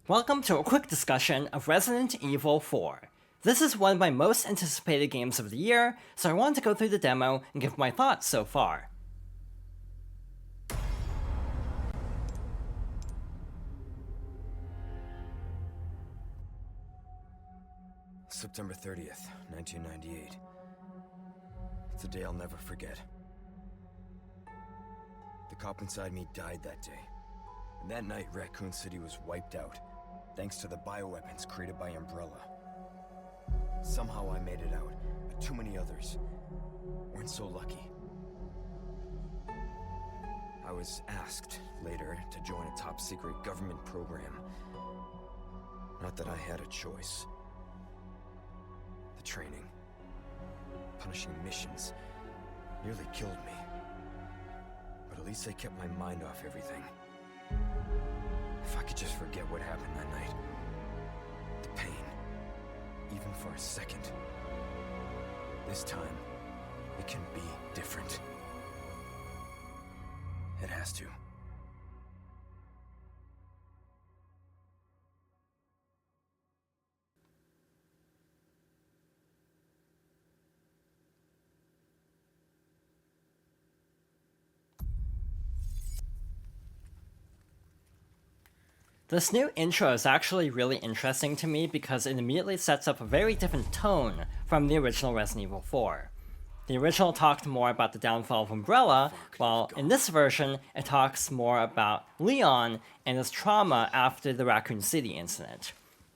Welcome to a quick discussion of Resident Evil 4. This is one of my most anticipated games of the year, so I wanted to go through the demo and give my thoughts so far. September 30th, 1998. It's a day I'll never forget. The cop inside me died that day. And that night, Raccoon City was wiped out, thanks to the bioweapons created by Umbrella. Somehow I made it out, but too many others weren't so lucky. I was asked later to join a top-secret government program. Not that I had a choice. The training, punishing missions, nearly killed me. But at least they kept my mind off everything. If I could just forget what happened that night. The pain, even for a second. This time, it can be different. It has to. This new intro is actually really interesting to me because it immediately sets up a very different tone from the original Resident Evil 4. The original talked more about the downfall of Umbrella, while in this version, it talks more about Leon and his trauma after the Raccoon City incident.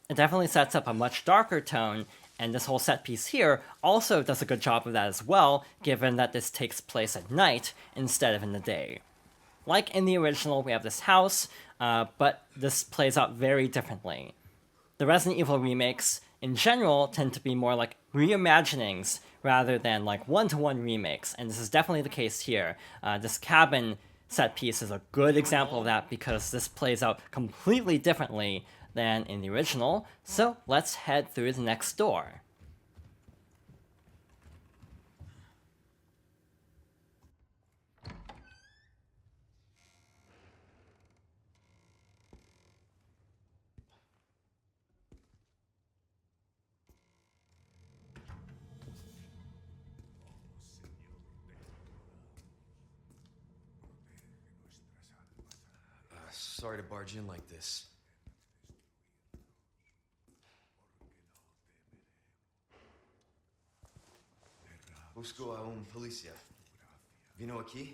It definitely sets up a much darker tone, and this whole set piece here also does a good job of that as well, given that this takes place at night instead of in the day. Like in the original, we have this house, but this plays out very differently. The Resident Evil remakes, in general, tend to be more like reimaginings rather than like one-to-one remakes, and this is definitely the case here. This cabin set piece is a good example of that because this plays out completely differently than in the original, so let's head through the next door. Sorry to barge in like this. Busco a un policía. Vino aquí?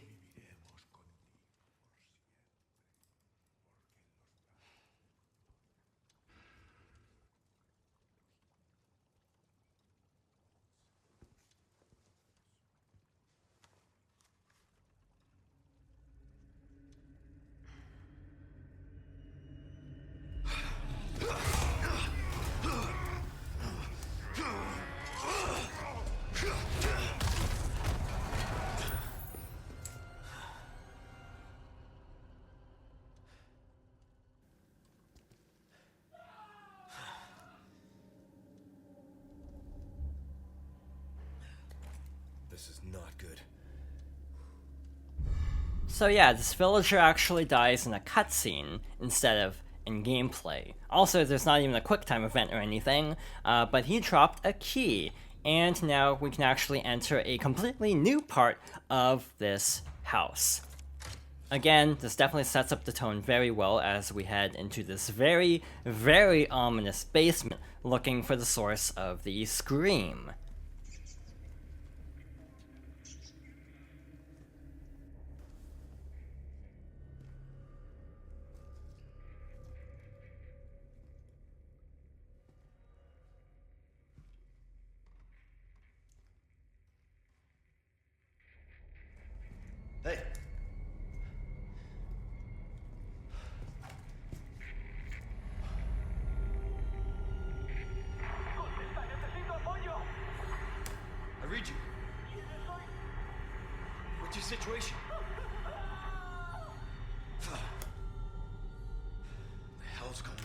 This is not good. So yeah, this villager actually dies in a cutscene instead of in gameplay. Also, there's not even a QuickTime event or anything, but he dropped a key, and now we can actually enter a completely new part of this house. Again, this definitely sets up the tone very well as we head into this very, very ominous basement looking for the source of the scream. Hey! I read you. What's your situation? What the hell's going on?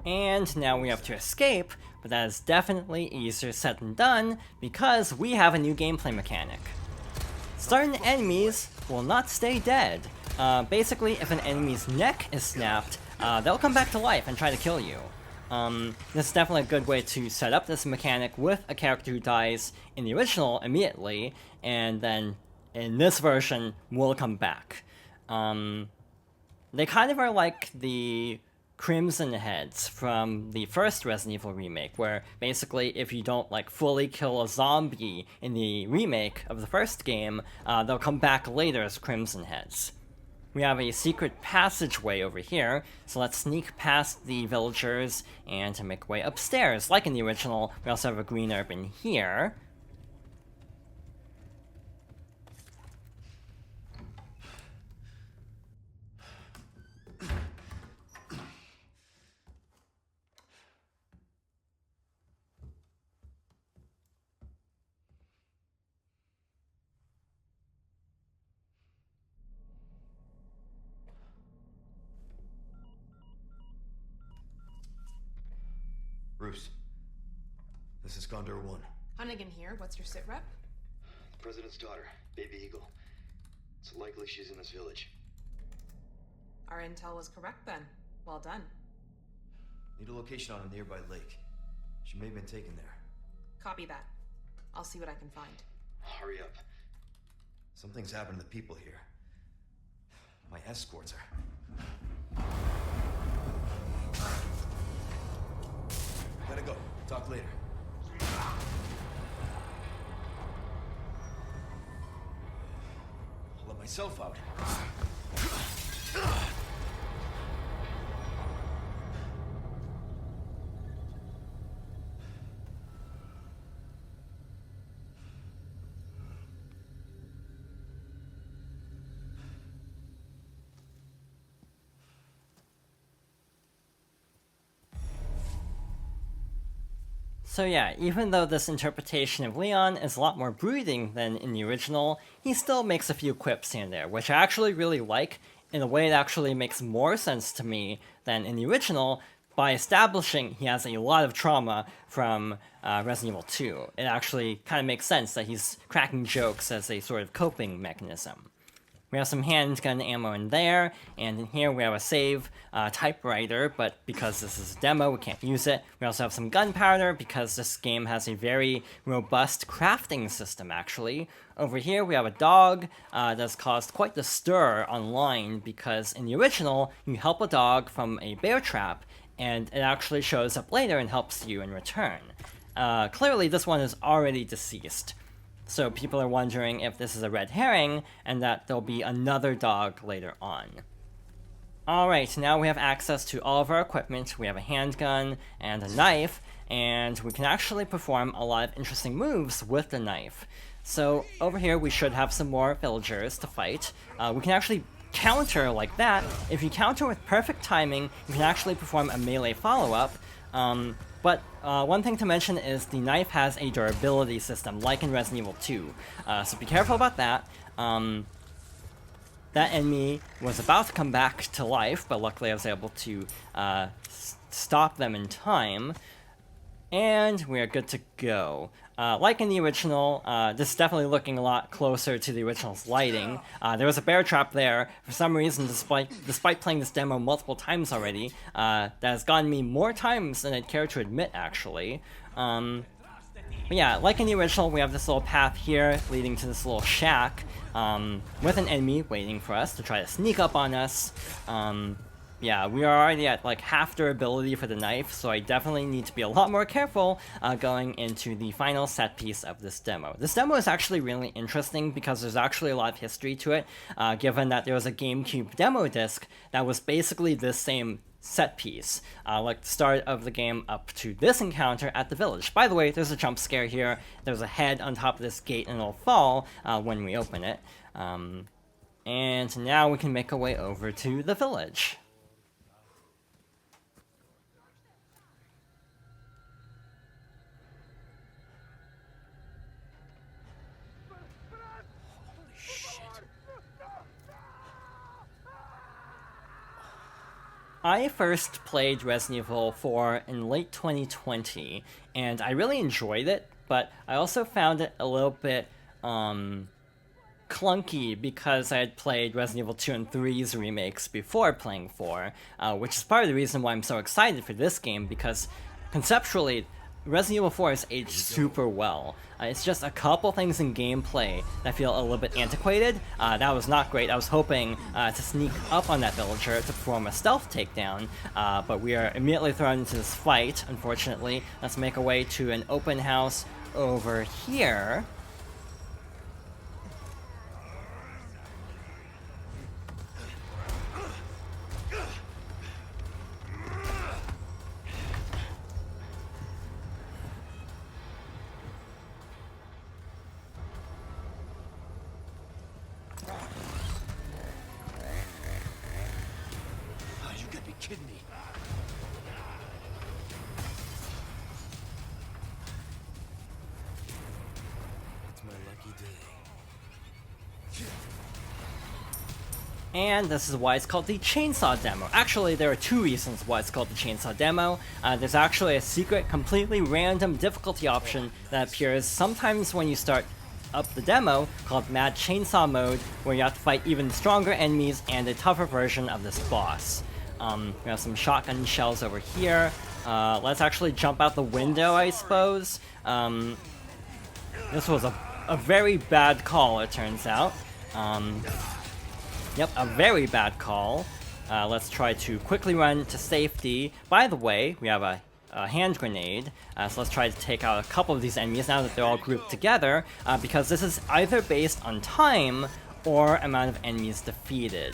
And now we have to escape, but that is definitely easier said than done because we have a new gameplay mechanic. certain enemies will not stay dead. Basically, if an enemy's neck is snapped, they'll come back to life and try to kill you. This is definitely a good way to set up this mechanic with a character who dies in the original immediately, and then in this version will come back. They kind of are like the Crimson Heads from the first Resident Evil remake, where basically if you don't like fully kill a zombie in the remake of the first game, they'll come back later as Crimson Heads. We have a secret passageway over here, so let's sneak past the villagers and to make our way upstairs. Like in the original, we also have a green herb in here. Bruce, this is Condor 1. Hunnigan here. What's your sit rep? The President's daughter, Baby Eagle. It's likely she's in this village. Our intel was correct then. Well done. Need a location on a nearby lake. She may have been taken there. Copy that. I'll see what I can find. Hurry up. Something's happened to the people here. My escorts are... Gotta go. Talk later. I'll let myself out. So yeah, even though this interpretation of Leon is a lot more brooding than in the original, he still makes a few quips here and there, which I actually really like, in a way that actually makes more sense to me than in the original, by establishing he has a lot of trauma from Resident Evil 2. It actually kind of makes sense that he's cracking jokes as a sort of coping mechanism. We have some handgun ammo in there, and in here we have a save typewriter, but because this is a demo, we can't use it. We also have some gunpowder, because this game has a very robust crafting system, actually. Over here we have a dog that's caused quite the stir online, because in the original, you help a dog from a bear trap, and it actually shows up later and helps you in return. Clearly, this one is already deceased. So people are wondering if this is a red herring, and that there'll be another dog later on. Alright, now we have access to all of our equipment. We have a handgun and a knife, and we can actually perform a lot of interesting moves with the knife. So over here we should have some more villagers to fight. We can actually counter like that. If you counter with perfect timing, you can actually perform a melee follow-up. But one thing to mention is the knife has a durability system, like in Resident Evil 2. So be careful about that. That enemy was about to come back to life, but luckily I was able to stop them in time. And we are good to go. Like in the original, this is definitely looking a lot closer to the original's lighting. There was a bear trap there. For some reason, despite playing this demo multiple times already, that has gotten me more times than I'd care to admit, actually. But yeah, like in the original, we have this little path here leading to this little shack with an enemy waiting for us to try to sneak up on us. Yeah, we are already at like half durability for the knife, so I definitely need to be a lot more careful going into the final set piece of this demo. This demo is actually really interesting because there's actually a lot of history to it, given that there was a GameCube demo disc that was basically this same set piece, like the start of the game up to this encounter at the village. By the way, there's a jump scare here. There's a head on top of this gate and it'll fall when we open it. And now we can make our way over to the village. I first played Resident Evil 4 in late 2020, and I really enjoyed it, but I also found it a little bit, clunky because I had played Resident Evil 2 and 3's remakes before playing 4, which is part of the reason why I'm so excited for this game, because conceptually, Resident Evil 4 has aged super well. It's just a couple things in gameplay that feel a little bit antiquated. That was not great. I was hoping to sneak up on that villager to perform a stealth takedown, but we are immediately thrown into this fight, unfortunately. Let's make our way to an open house over here. You gotta be kidding me. It's my lucky day. And this is why it's called the Chainsaw Demo. Actually, there are two reasons why it's called the Chainsaw Demo. There's actually a secret, completely random difficulty option that appears sometimes when you start up the demo called Mad Chainsaw Mode, where you have to fight even stronger enemies and a tougher version of this boss. We have some shotgun shells over here. Let's actually jump out the window, I suppose. This was a very bad call, it turns out. Yep, a very bad call. Let's try to quickly run to safety. By the way, we have a hand grenade, so let's try to take out a couple of these enemies now that they're all grouped together, because this is either based on time or amount of enemies defeated.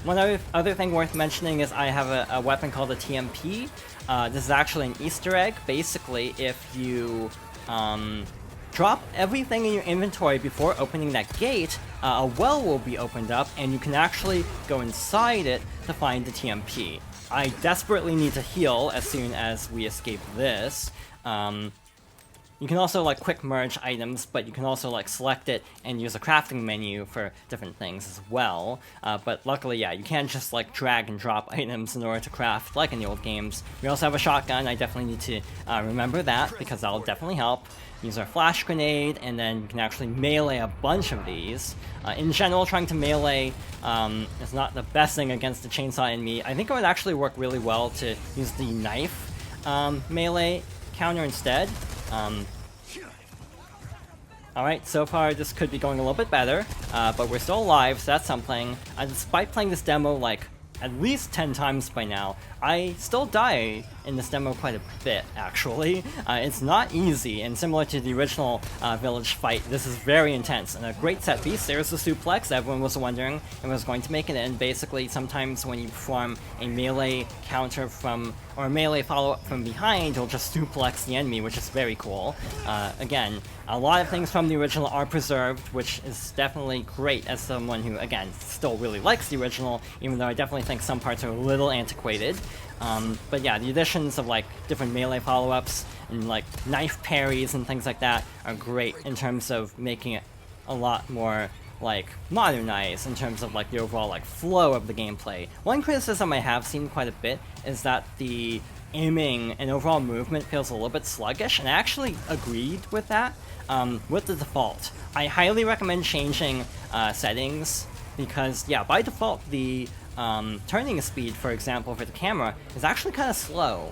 One other thing worth mentioning is I have a weapon called a TMP. This is actually an Easter egg. Basically, if you drop everything in your inventory before opening that gate, a well will be opened up, and you can actually go inside it to find the TMP. I desperately need to heal as soon as we escape this. You can also like quick merge items, but you can also like select it and use a crafting menu for different things as well. But luckily, yeah, you can't just like drag and drop items in order to craft like in the old games. We also have a shotgun. I definitely need to remember that because that'll definitely help. Use our flash grenade, and then you can actually melee a bunch of these. In general, trying to melee is not the best thing against the chainsaw enemy. I think it would actually work really well to use the knife melee counter instead. Alright, so far this could be going a little bit better, but we're still alive, so that's something. Despite playing this demo like at least 10 times by now, I still die in this demo quite a bit, actually. It's not easy, and similar to the original village fight, this is very intense, and a great set piece. There's the suplex, everyone was wondering if it was going to make it in. Basically, sometimes when you perform a melee counter from, or a melee follow-up from behind, you'll just suplex the enemy, which is very cool. Again, a lot of things from the original are preserved, which is definitely great as someone who, again, still really likes the original, even though I definitely think some parts are a little antiquated. But yeah, the additions of like different melee follow-ups and like knife parries and things like that are great in terms of making it a lot more like modernized in terms of like the overall like flow of the gameplay. One criticism I have seen quite a bit is that the aiming and overall movement feels a little bit sluggish, and I actually agreed with that with the default. I highly recommend changing settings because, yeah, by default the turning speed, for example, for the camera is actually kind of slow,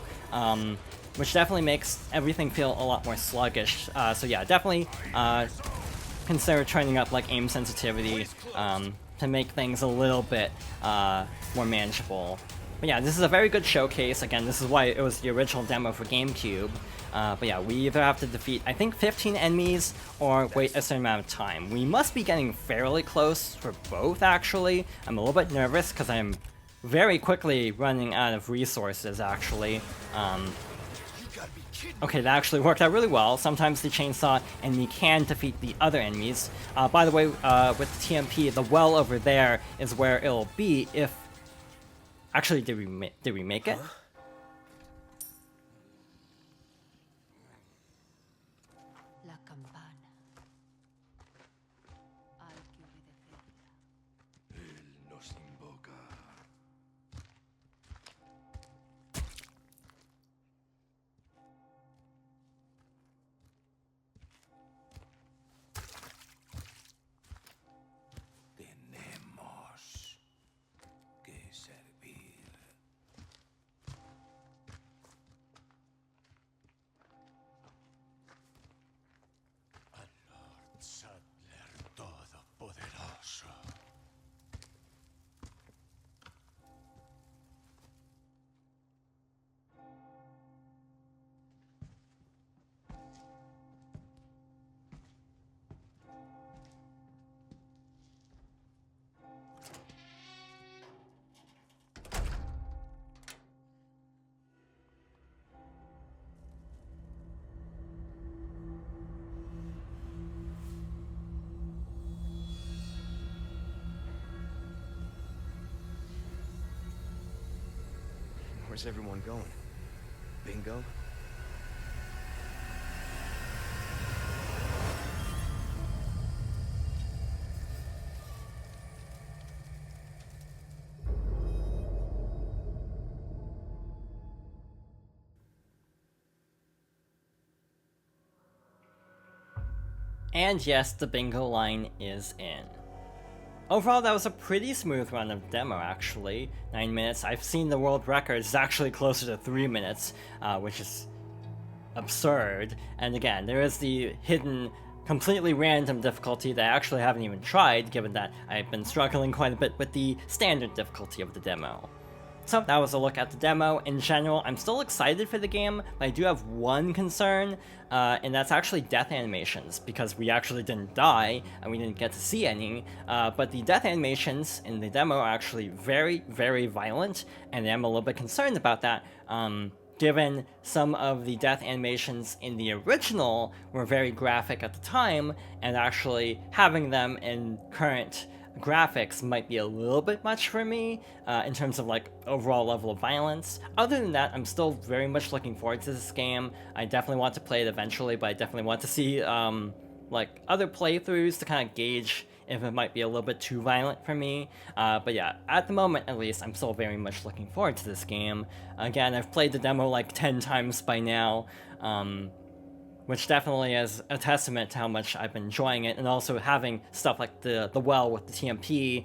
which definitely makes everything feel a lot more sluggish. So yeah, definitely consider turning up like aim sensitivity to make things a little bit more manageable. But yeah, this is a very good showcase. Again, this is why it was the original demo for GameCube. But yeah, we either have to defeat, I think, 15 enemies or wait a certain amount of time. We must be getting fairly close for both, actually. I'm a little bit nervous because I'm very quickly running out of resources, actually. Okay, that actually worked out really well. Sometimes the chainsaw enemy can defeat the other enemies. By the way, with the TMP, the well over there is where it'll be if... Actually, did we make it? La campana. Al que obedecerla. Él nos invoca. Where's everyone going? Bingo? And yes, the bingo line is in. Overall, that was a pretty smooth run of demo, actually. 9 minutes. I've seen the world record is actually closer to 3 minutes, which is absurd. And again, there is the hidden, completely random difficulty that I actually haven't even tried, given that I've been struggling quite a bit with the standard difficulty of the demo. So that was a look at the demo. In general, I'm still excited for the game, but I do have one concern, and that's actually death animations, because we actually didn't die, and we didn't get to see any, but the death animations in the demo are actually very, very violent, and I'm a little bit concerned about that, given some of the death animations in the original were very graphic at the time, and actually having them in current graphics might be a little bit much for me in terms of like overall level of violence. Other than that, I'm still very much looking forward to this game. I definitely want to play it eventually, but I definitely want to see like other playthroughs to kind of gauge if it might be a little bit too violent for me. But yeah, at the moment at least, I'm still very much looking forward to this game. Again, I've played the demo like 10 times by now, which definitely is a testament to how much I've been enjoying it, and also having stuff like the well with the TMP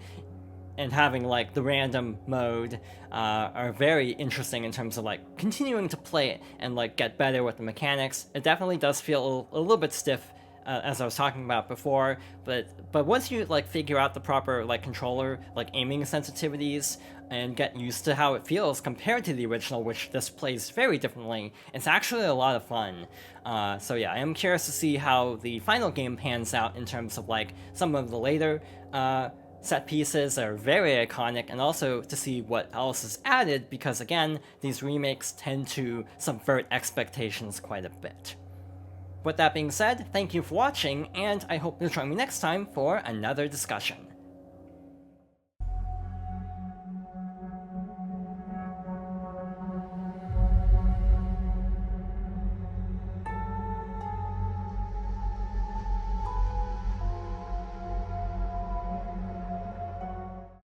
and having like the random mode are very interesting in terms of like continuing to play it and like get better with the mechanics. It definitely does feel a little bit stiff, as I was talking about before, but once you like figure out the proper like controller like aiming sensitivities and get used to how it feels compared to the original, which this plays very differently, it's actually a lot of fun. So yeah, I am curious to see how the final game pans out in terms of like some of the later set pieces that are very iconic, and also to see what else is added, because again, these remakes tend to subvert expectations quite a bit. With that being said, thank you for watching, and I hope you'll join me next time for another discussion.